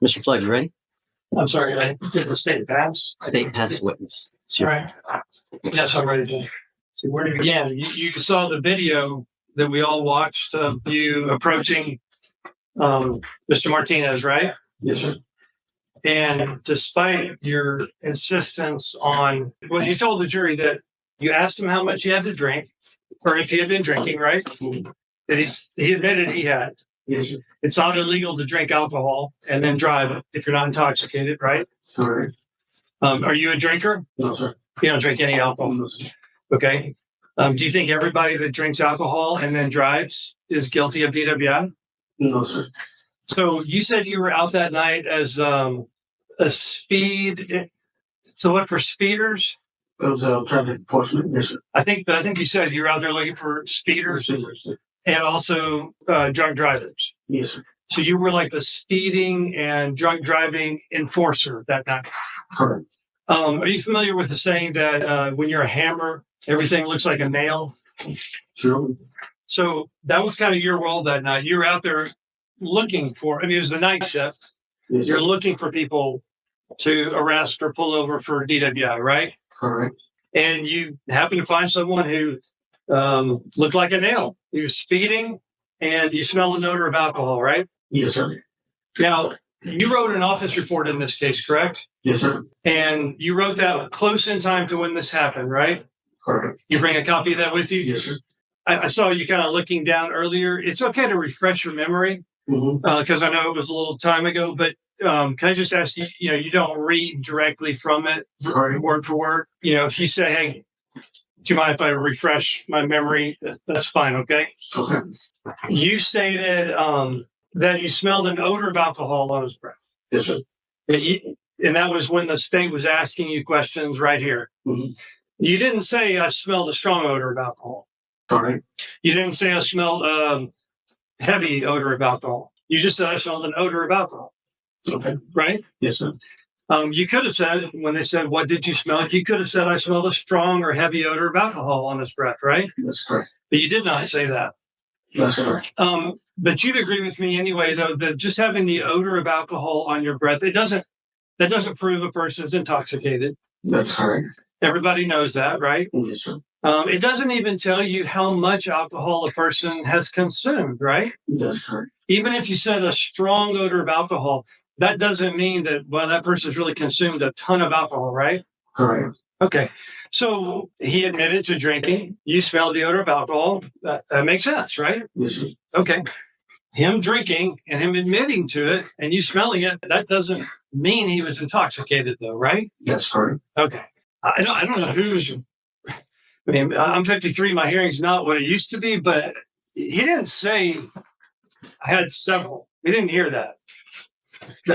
Mr. Flood, you ready? I'm sorry, I did the state pass. State pass witness. All right. Yes, I'm ready to see where to begin. You saw the video that we all watched of you approaching Mr. Martinez, right? Yes, sir. And despite your insistence on, well, you told the jury that you asked him how much he had to drink, or if he had been drinking, right? That he admitted he had. Yes, sir. It's not illegal to drink alcohol and then drive if you're not intoxicated, right? Correct. Are you a drinker? No, sir. You don't drink any alcohol. No, sir. Okay. Do you think everybody that drinks alcohol and then drives is guilty of DWI? No, sir. So you said you were out that night as a speed to look for speeders. It was traffic enforcement. Yes, sir. I think you said you were out there looking for speeders Yes, sir. and also drunk drivers. Yes, sir. So you were like the speeding and drunk driving enforcer that night. Correct. Are you familiar with the saying that when you're a hammer, everything looks like a nail? Sure. So that was kind of your role that night. You were out there looking for, it was the night shift. Yes, You're sir. looking for people to arrest or pull over for DWI, right? Correct. And you happen to find someone who looked like a nail. He was speeding and you smelled an odor of alcohol, right? Yes, sir. Now, you wrote an office report in this case, correct? Yes, sir. And you wrote that close in time to when this happened, right? Correct. You bring a copy of that with you? Yes, sir. I saw you kind of looking down earlier. It's okay to refresh your memory because I know it was a little time ago, but can I just ask you, you don't read directly from it Correct. word for word. If you say, hey, do you mind if I refresh my memory? That's fine, okay? Okay. You stated that you smelled an odor of alcohol on his breath. Yes, sir. And that was when the state was asking you questions right here. Mhm. You didn't say I smelled a strong odor of alcohol. Correct. You didn't say I smelled heavy odor of alcohol. You just said I smelled an odor of alcohol. Okay. Right? Yes, sir. You could have said, when they said, what did you smell? You could have said, I smelled a strong or heavy odor of alcohol on his breath, right? That's correct. But you did not say that. That's correct. But you'd agree with me anyway, though, that just having the odor of alcohol on your breath, that doesn't prove a person's intoxicated. That's correct. Everybody knows that, right? Yes, sir. It doesn't even tell you how much alcohol a person has consumed, right? That's correct. Even if you said a strong odor of alcohol, that doesn't mean that, well, that person's really consumed a ton of alcohol, right? Correct. Okay. So he admitted to drinking. You smelled the odor of alcohol. That makes sense, right? Yes, sir. Okay. Him drinking and him admitting to it and you smelling it, that doesn't mean he was intoxicated, though, right? That's correct. Okay. I don't know I'm 53. My hearing's not what it used to be, but he didn't say I had several. We didn't hear that.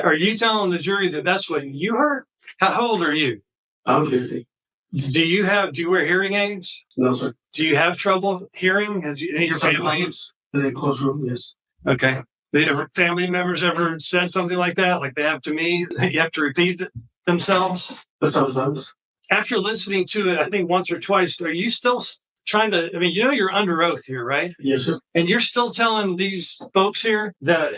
Are you telling the jury that that's what you heard? How old are you? I'm 50. Do you wear hearing aids? No, sir. Do you have trouble hearing? Has any of your family? In a courtroom, yes. Okay. Have family members ever said something like that? Like they have to me? You have to repeat themselves? But sometimes. After listening to it, I think once or twice, are you still trying to, you're under oath here, right? Yes, sir. And you're still telling these folks here that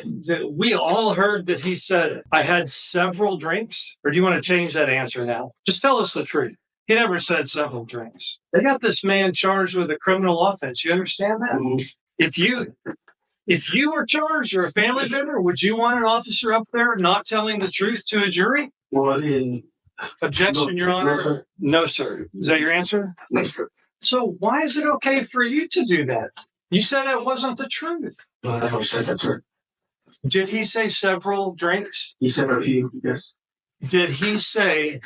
we all heard that he said, I had several drinks? Or do you want to change that answer now? Just tell us the truth. He never said several drinks. They got this man charged with a criminal offense. You understand that? Mm-hmm. If you were charged or a family member, would you want an officer up there not telling the truth to a jury? Well, Objection, Your Honor? No, sir. No, sir. Is that your answer? No, sir. So why is it okay for you to do that? You said that wasn't the truth. No, I never said that, sir. Did he say several drinks? He said a few, yes. Did he say,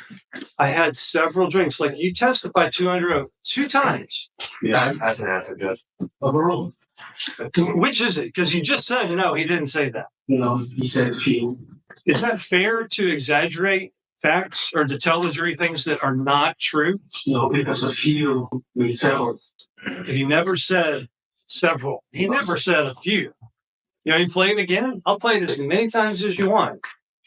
I had several drinks? Like you testified to under oath 2 times. Yeah. That's an answer, Judge. Overall? Which is it? Because you just said, no, he didn't say that. No, he said a few. Is that fair to exaggerate facts or to tell the jury things that are not true? No, because a few means several. He never said several. He never said a few. You play it again? I'll play it as many times as you want.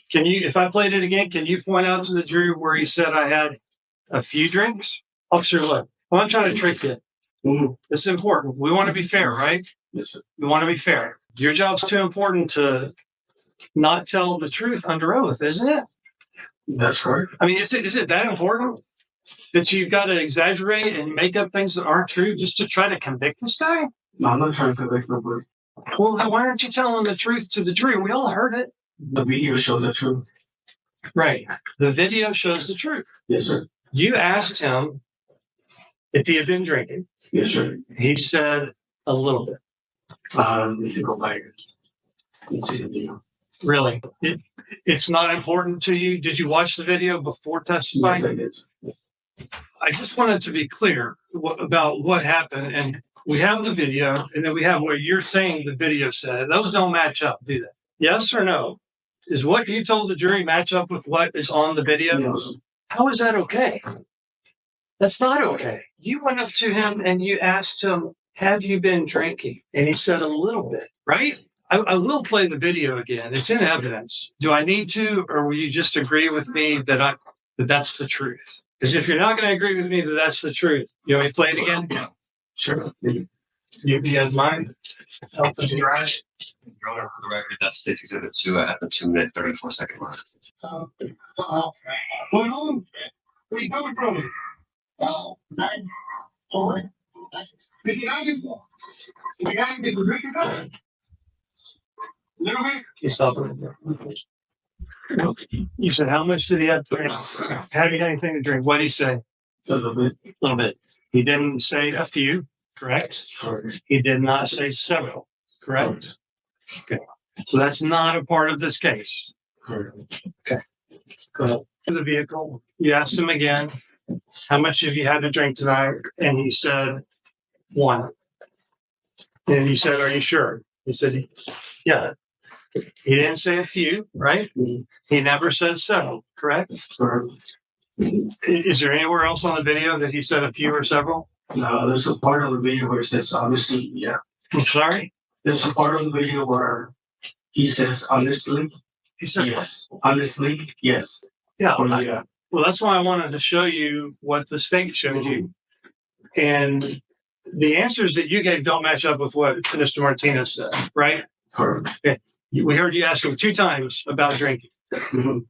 If I played it again, can you point out to the jury where he said I had a few drinks? Officer, look, I'm not trying to trick you. Mm-hmm. This is important. We want to be fair, right? Yes, sir. We want to be fair. Your job's too important to not tell the truth under oath, isn't it? That's correct. I mean, is it that important that you've got to exaggerate and make up things that aren't true just to try to convict this guy? No, I'm not trying to convict nobody. Well, then why aren't you telling the truth to the jury? We all heard it. The video showed the truth. Right. The video shows the truth. Yes, sir. You asked him if he had been drinking. Yes, sir. He said a little bit. You can go back and see the video. Really? It's not important to you? Did you watch the video before testifying? Yes, I did. I just wanted to be clear about what happened. And we have the video, and then we have what you're saying the video said. Those don't match up, do they? Yes or no? Is what you told the jury match up with what is on the video? Yes. How is that okay? That's not okay. You went up to him and you asked him, have you been drinking? And he said a little bit, right? I will play the video again. It's in evidence. Do I need to, or will you just agree with me that that's the truth? Because if you're not going to agree with me that that's the truth, you want me to play it again? Sure. You guys mind? Help us drive. Your Honor, for the record, that's State's Exhibit 2 at the 2-minute, 34-second mark. What's going on? Where you coming from? Oh, nothing. Oh, did you get one? You got to drink it up. Little bit? You stop it. You said, how much did he have to drink? Have you had anything to drink? What did he say? A little bit. A little bit. He didn't say a few, correct? Correct. He did not say several, correct? Okay. So that's not a part of this case. Correct. Okay. Go ahead. The vehicle. You asked him again, how much have you had to drink tonight? And he said, 1. And you said, are you sure? He said, yeah. He didn't say a few, right? He never said several, correct? Correct. Is there anywhere else on the video that he said a few or several? No, there's a part of the video where it says honestly, yeah. I'm sorry? There's a part of the video where he says honestly, He said, yes. Honestly, yes. yeah. Or yeah. Well, that's why I wanted to show you what the state showed you. And the answers that you gave don't match up with what Mr. Martinez said, right? Correct. We heard you ask him 2 times about drinking. Mhm.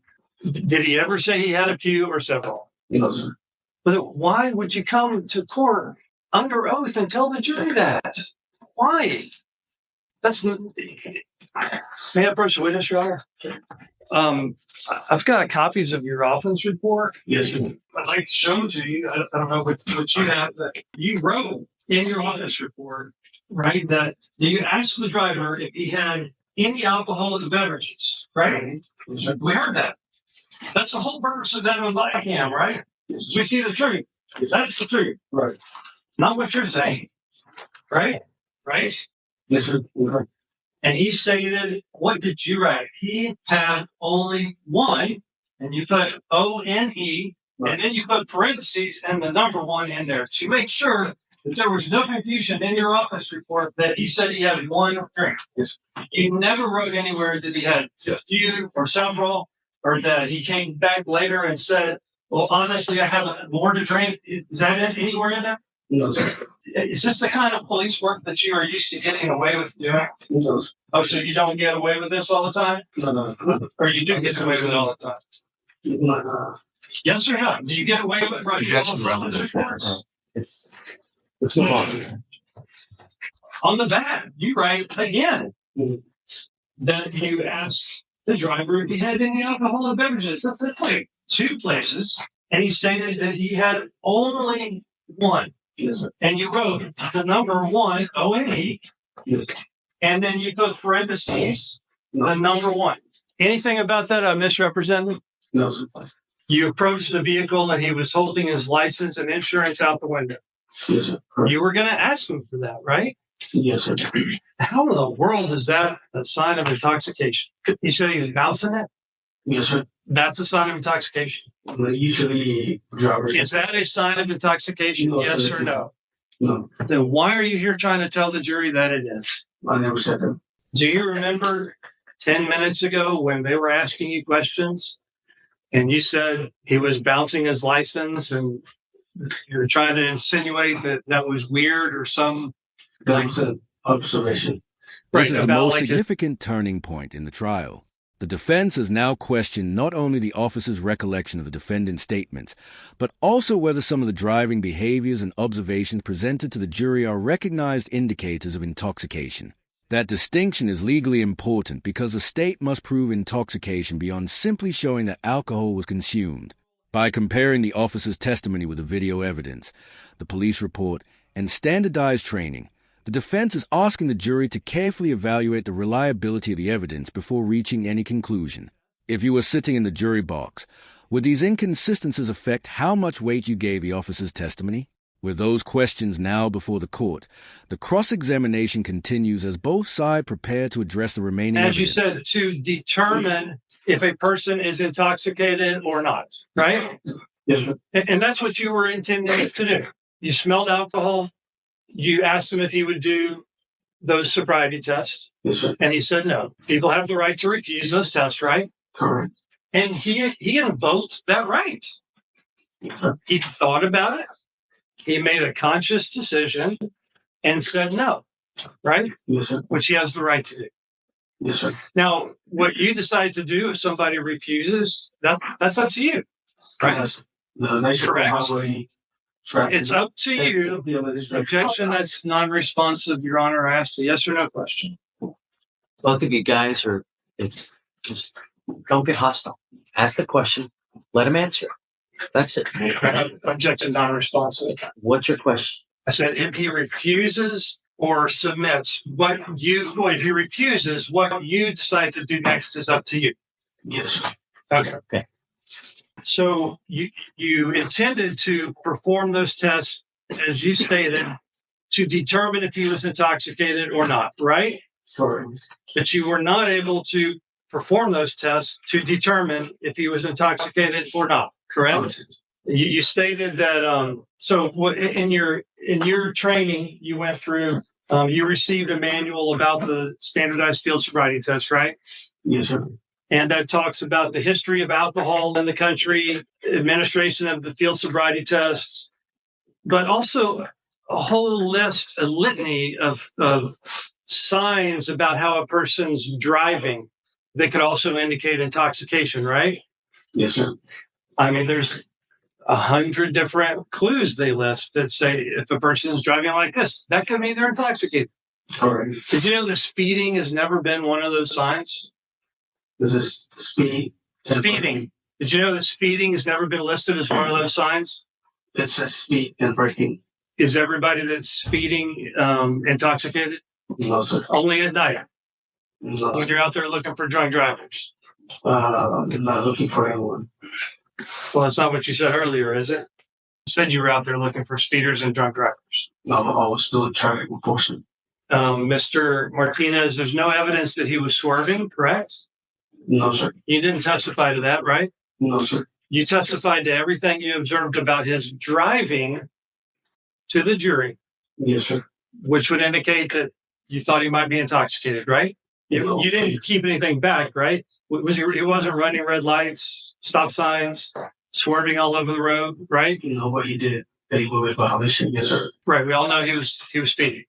Did he ever say he had a few or several? No, sir. But why would you come to court under oath and tell the jury that? Why? That's may I approach the witness, Your Honor? I've got copies of your offense report. Yes, sir. I'd like to show them to you. I don't know what you have, but you wrote in your offense report, right, that you asked the driver if he had any alcoholic beverages, right? We heard that. That's the whole purpose of that on body cam, right? We see the truth. That's the truth. Right. Not what you're saying. Right? Right? Yes, sir. Right. And he stated, what did you write? He had only 1, and you put O-N-E, and then you put parentheses and the number 1 in there to make sure that there was no confusion in your office report that he said he had 1 drink. Yes. You never wrote anywhere that he had a few or several, or that he came back later and said, well, honestly, I have more to drink. Is that anywhere in there? No, sir. Is this the kind of police work that you are used to getting away with doing? No, sir. Oh, so you don't get away with this all the time? No. Or you do get away with it all the time? No. Yes or no? Do you get away with it? Right. Objection relevant. It's not on. On the back, you write again Mhm. that you asked the driver if he had any alcoholic beverages. That's like 2 places. And he stated that he had only 1. Yes, sir. And you wrote the number 1, O-N-E, Yes. and then you put parentheses, No. the number 1. Anything about that I misrepresented? No, sir. You approached the vehicle and he was holding his license and insurance out the window. Yes, sir. Correct. You were going to ask him for that, right? Yes, sir. How in the world is that a sign of intoxication? You said he was bouncing it? Yes, sir. That's a sign of intoxication. Usually drivers. Is that a sign of intoxication? No, Yes sir. or no? No, Then why are you here trying to tell the jury that it is? I never said that. Do you remember 10 minutes ago when they were asking you questions and you said he was bouncing his license and you're trying to insinuate that that was weird or some That was an observation. right This is the about most like his, significant turning point in the trial. The defense has now questioned not only the officer's recollection of the defendant's statements, but also whether some of the driving behaviors and observations presented to the jury are recognized indicators of intoxication. That distinction is legally important because the state must prove intoxication beyond simply showing that alcohol was consumed. By comparing the officer's testimony with the video evidence, the police report, and standardized training, the defense is asking the jury to carefully evaluate the reliability of the evidence before reaching any conclusion. If you were sitting in the jury box, would these inconsistencies affect how much weight you gave the officer's testimony? With those questions now before the court, the cross-examination continues as both sides prepare to address the remaining As evidence. you said, to determine if a person is intoxicated or not, right? Yes, sir. And that's what you were intending to do. You smelled alcohol. You asked him if he would do those sobriety tests, Yes, sir. and he said no. People have the right to refuse those tests, right? Correct. And he invoked that right. He thought about it. He made a conscious decision and said no, right? Yes, sir. Which he has the right to do. Yes, sir. Now, what you decide to do if somebody refuses, that's up to you, right? Yes. The National Correct. Highway traffic. It's up to you. Objection, that's non-responsive, Your Honor. I asked a yes or no question. Both of you guys are, it's just, don't get hostile. Ask the question, let him answer. That's it. Objection, non-responsive. What's your question? I said if he refuses or submits, if he refuses, what you decide to do next is up to you. Yes, sir. Okay. So you intended to perform those tests, as you stated, to determine if he was intoxicated or not, right? Correct. But you were not able to perform those tests to determine if he was intoxicated or not, correct? You stated that. So in your training, you went through. You received a manual about the standardized field sobriety test, right? Yes, sir. And that talks about the history of alcohol in the country, administration of the field sobriety tests, but also a whole list, a litany of signs about how a person's driving that could also indicate intoxication, right? Yes, sir. I mean, there's 100 different clues they list that say if a person is driving like this, that could mean they're intoxicated. Correct. Did you know that speeding has never been one of those signs? This is speed. Speeding. Did you know that speeding has never been listed as one of those signs? It says speed and braking. Is everybody that's speeding intoxicated? No, sir. Only at night No, when you're out there looking for drunk drivers. I'm not looking for anyone. Well, that's not what you said earlier, is it? You said you were out there looking for speeders and drunk drivers. No, I was still traffic enforcement. Mr. Martinez, there's no evidence that he was swerving, correct? No, sir. You didn't testify to that, right? No, sir. You testified to everything you observed about his driving to the jury, Yes, sir. which would indicate that you thought he might be intoxicated, right? No. You didn't keep anything back, right? He wasn't running red lights, stop signs, swerving all over the road, right? No, but he did a movement violation. Yes, sir. Right. We all know he was speeding.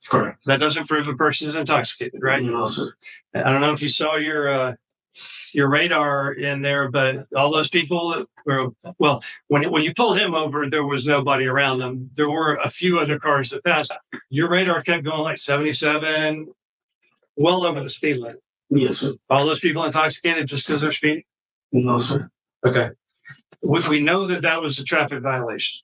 Correct. That doesn't prove a person is intoxicated, right? No, sir. I don't know if you saw your radar in there, but all those people that were, well, when you pulled him over, there was nobody around them. There were a few other cars that passed. Your radar kept going like 77, well over the speed limit. Yes, sir. All those people intoxicated just because they're speeding? No, sir. Okay. We know that was a traffic violation.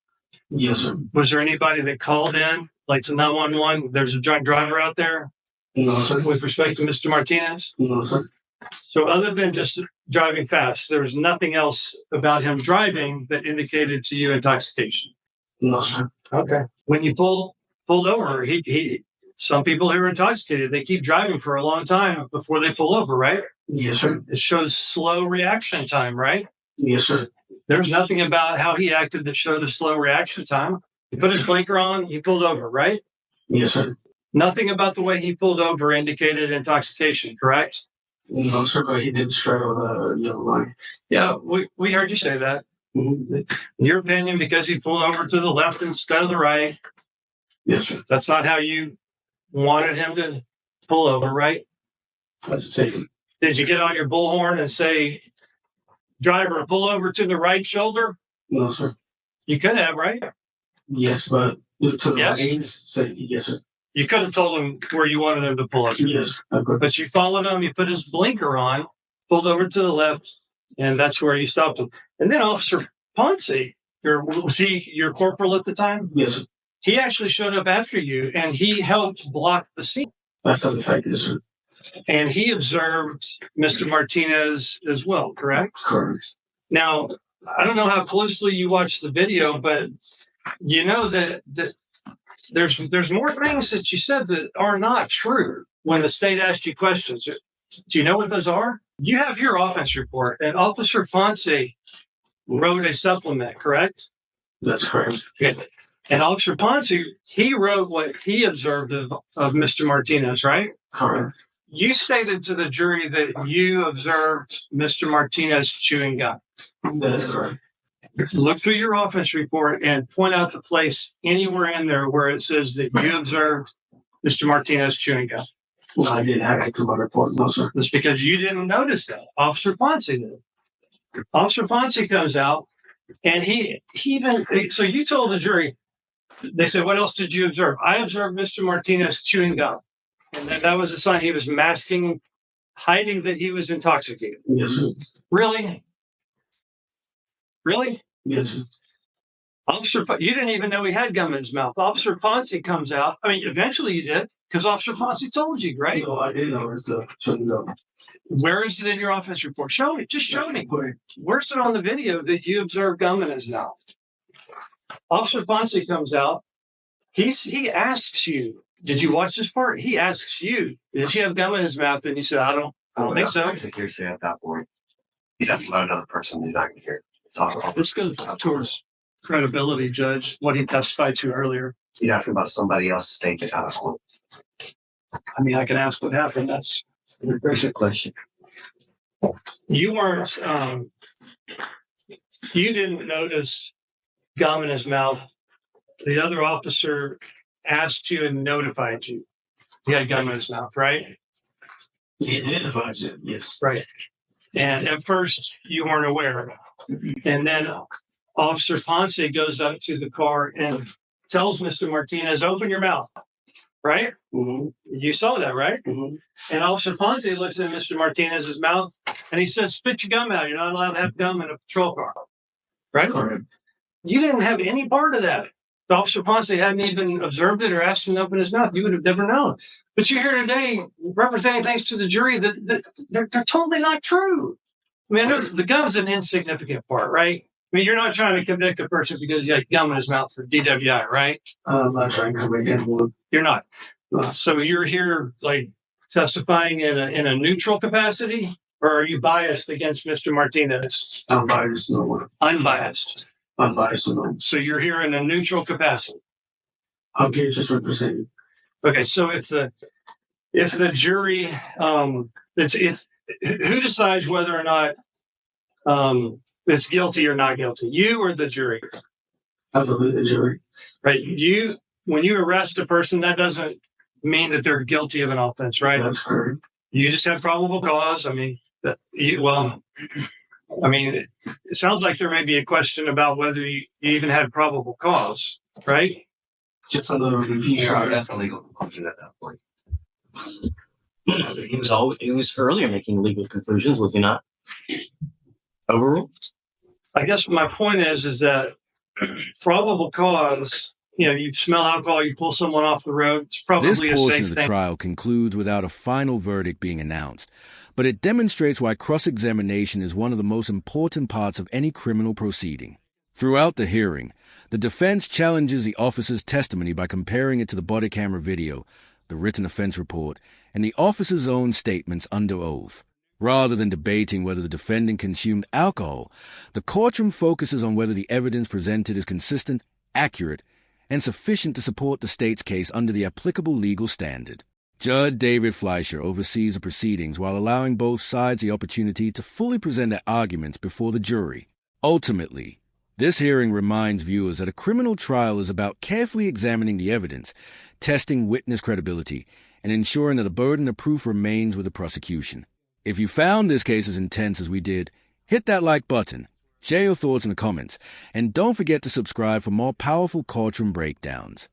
Yes, sir. Was there anybody that called in, like to 911, there's a drunk driver out there No, sir. with respect to Mr. Martinez? No, sir. So other than just driving fast, there was nothing else about him driving that indicated to you intoxication? No, sir. Okay. When you pulled over, some people who are intoxicated, they keep driving for a long time before they pull over, right? Yes, sir. It shows slow reaction time, right? Yes, sir. There's nothing about how he acted that showed a slow reaction time. He put his blinker on, he pulled over, right? Yes, sir. Nothing about the way he pulled over indicated intoxication, correct? No, sir, but he did straddle the yellow line. Yeah, we heard you say that. Mm-hmm. In your opinion, because he pulled over to the left instead of the right, Yes, sir. that's not how you wanted him to pull over, right? That's taken. Did you get on your bullhorn and say, driver, pull over to the right shoulder? No, sir. You could have, right? Yes, but to the Yes. aides say yes, sir. You could have told him where you wanted him to pull over. Yes, I could. But you followed him, you put his blinker on, pulled over to the left, and that's where you stopped him. And then Officer Ponce, was he your corporal at the time? Yes, sir. He actually showed up after you, and he helped block the scene. That's the fact, yes, sir. And he observed Mr. Martinez as well, correct? Correct. Now, I don't know how closely you watched the video, but you know that there's more things that you said that are not true when the state asked you questions. Do you know what those are? You have your offense report, and Officer Ponce wrote a supplement, correct? That's correct. Okay. And Officer Ponce, he wrote what he observed of Mr. Martinez, right? Correct. You stated to the jury that you observed Mr. Martinez chewing gum. That's correct. Look through your offense report and point out the place anywhere in there where it says that you observed Mr. Martinez chewing gum. No, I didn't have it to my report. No, sir. That's because you didn't notice that. Officer Ponce did. Officer Ponce comes out, and he even, so you told the jury, they said, what else did you observe? I observed Mr. Martinez chewing gum. And then that was a sign he was masking, hiding that he was intoxicated. Yes, sir. Really? Really? Yes, sir. You didn't even know he had gum in his mouth. Officer Ponce comes out. I mean, eventually you did, because Officer Ponce told you, right? No, I didn't know it's shouldn't know. Where is it in your offense report? Show me. Just show me. Where's it on the video that you observed gum in his mouth? Officer Ponce comes out. He asks you, did you watch this part? He asks you, did he have gum in his mouth? And you said, I don't think so. I think hearsay at that point. He's asking about another person. He's not going to hear. This goes towards credibility, Judge, what he testified to earlier. He's asking about somebody else's statement. I don't know. I mean, I can ask what happened. That's a good question. You weren't, you didn't notice gum in his mouth. The other officer asked you and notified you. He had gum in his mouth, right? He identified it, yes. Right. And at first, you weren't aware. And then Officer Ponce goes up to the car and tells Mr. Martinez, open your mouth. Right? Mm-hmm. You saw that, right? Mm-hmm. And Officer Ponce looks in Mr. Martinez's mouth and he says, spit your gum out. You're not allowed to have gum in a patrol car. Right? Correct. You didn't have any part of that. If Officer Ponce hadn't even observed it or asked him to open his mouth, you would have never known. But you're here today representing things to the jury that they're totally not true. I mean, the gum's an insignificant part, right? I mean, you're not trying to convict a person because he had gum in his mouth for DWI, right? I'm not trying to convict anyone. You're not. So you're here like testifying in a neutral capacity, or are you biased against Mr. Martinez? I'm biased, no one. Unbiased. I'm biased, no one. So you're here in a neutral capacity. I'm here just representing. Okay, so if the jury, it's who decides whether or not it's guilty or not guilty? You or the jury? I believe the jury. Right. When you arrest a person, that doesn't mean that they're guilty of an offense, right? That's correct. You just have probable cause. I mean, it sounds like there may be a question about whether you even had probable cause, right? Just a little repeat. Sure, that's a legal conclusion at that point. He was earlier making legal conclusions, was he not? Overruled? I guess my point is that probable cause, you smell alcohol, you pull someone off the road, it's probably This a portion safe of the thing. trial concludes without a final verdict being announced, but it demonstrates why cross-examination is one of the most important parts of any criminal proceeding. Throughout the hearing, the defense challenges the officer's testimony by comparing it to the body camera video, the written offense report, and the officer's own statements under oath. Rather than debating whether the defendant consumed alcohol, the courtroom focuses on whether the evidence presented is consistent, accurate, and sufficient to support the state's case under the applicable legal standard. Judge David Fleischer oversees the proceedings while allowing both sides the opportunity to fully present their arguments before the jury. Ultimately, this hearing reminds viewers that a criminal trial is about carefully examining the evidence, testing witness credibility, and ensuring that the burden of proof remains with the prosecution. If you found this case as intense as we did, hit that like button, share your thoughts in the comments, and don't forget to subscribe for more powerful courtroom breakdowns.